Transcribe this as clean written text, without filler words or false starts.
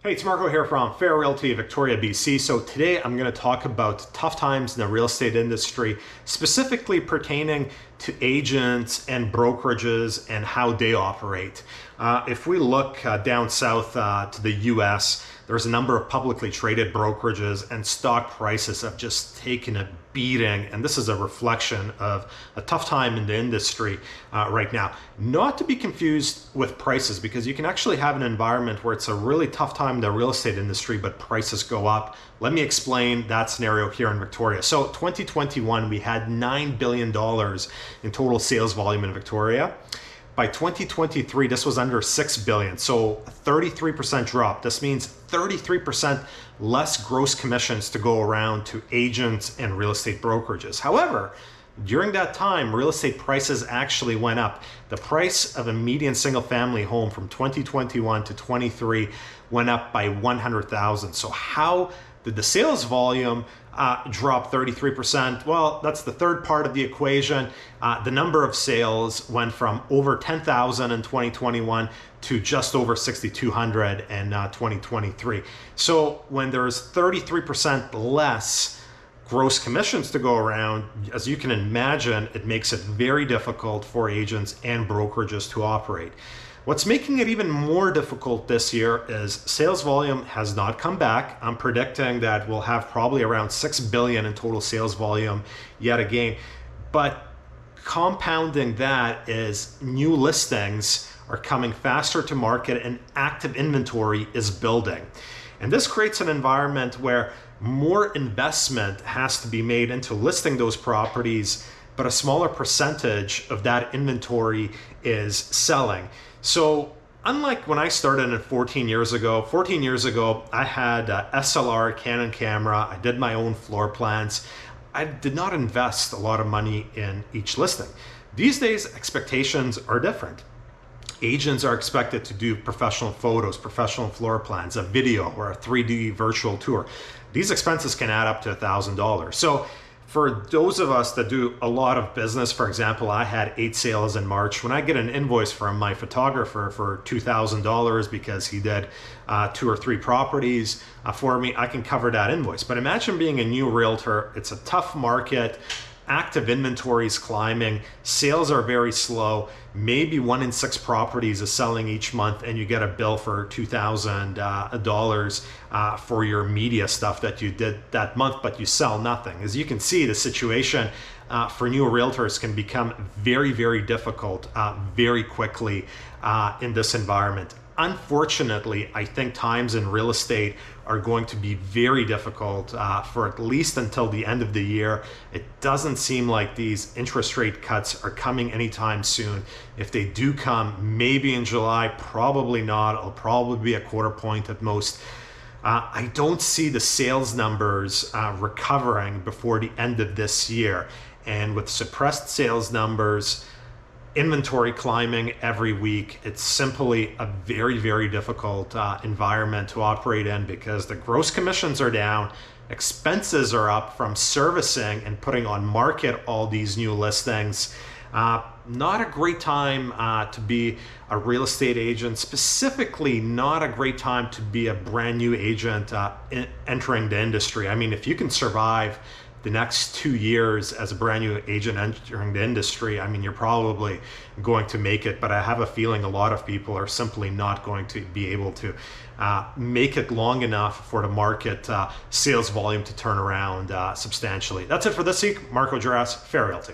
Hey, it's Marco here from Fair Realty, Victoria, BC. So today I'm going to talk about tough times in the real estate industry, specifically pertaining to agents and brokerages and how they operate. If we look down south to the US, there's a number of publicly traded brokerages and stock prices have just taken a beating. And this is a reflection of a tough time in the industry right now. Not to be confused with prices, because you can actually have an environment where it's a really tough time in the real estate industry, but prices go up. Let me explain that scenario here in Victoria. So 2021, we had $9 billion in total sales volume in Victoria. By 2023, this was under $6 billion, so a 33% drop. This means 33% less gross commissions to go around to agents and real estate brokerages. However, during that time, real estate prices actually went up. The price of a median single family home from 2021 to 23 went up by 100,000. So how did the sales volume drop 33%? Well, that's the third part of the equation. The number of sales went from over 10,000 in 2021 to just over 6,200 in 2023. So when there's 33% less gross commissions to go around, as you can imagine, it makes it very difficult for agents and brokerages to operate. What's making it even more difficult this year is sales volume has not come back. I'm predicting that we'll have probably around 6 billion in total sales volume yet again. But compounding that is new listings are coming faster to market and active inventory is building. And this creates an environment where more investment has to be made into listing those properties, but a smaller percentage of that inventory is selling. So unlike when I started in 14 years ago, I had a SLR Canon camera. I did my own floor plans. I did not invest a lot of money in each listing. These days, expectations are different. Agents are expected to do professional photos, professional floor plans, a video, or a 3D virtual tour. These expenses can add up to $1,000. So for those of us that do a lot of business, for example, I had 8 sales in March. When I get an invoice from my photographer for $2,000 because he did 2 or 3 properties for me, I can cover that invoice. But imagine being a new realtor. It's a tough market. Active inventory is climbing, sales are very slow, maybe 1 in 6 properties is selling each month, and you get a bill for $2,000 for your media stuff that you did that month, but you sell nothing. As you can see, the situation for new realtors can become very, very difficult very quickly in this environment. Unfortunately, I think times in real estate are going to be very difficult for at least until the end of the year. It doesn't seem like these interest rate cuts are coming anytime soon. If they do come, maybe in July, probably not. It'll probably be a quarter point at most. I don't see the sales numbers recovering before the end of this year. And with suppressed sales numbers, inventory climbing every week, it's simply a very, very difficult environment to operate in, because the gross commissions are down, expenses are up from servicing and putting on market all these new listings. Not a great time to be a real estate agent, specifically not a great time to be a brand new agent entering the industry. I mean, if you can survive the next 2 years as a brand new agent entering the industry, I mean, you're probably going to make it, but I have a feeling a lot of people are simply not going to be able to make it long enough for the market sales volume to turn around substantially. That's it for this week. Marco Duras, Fair Realty.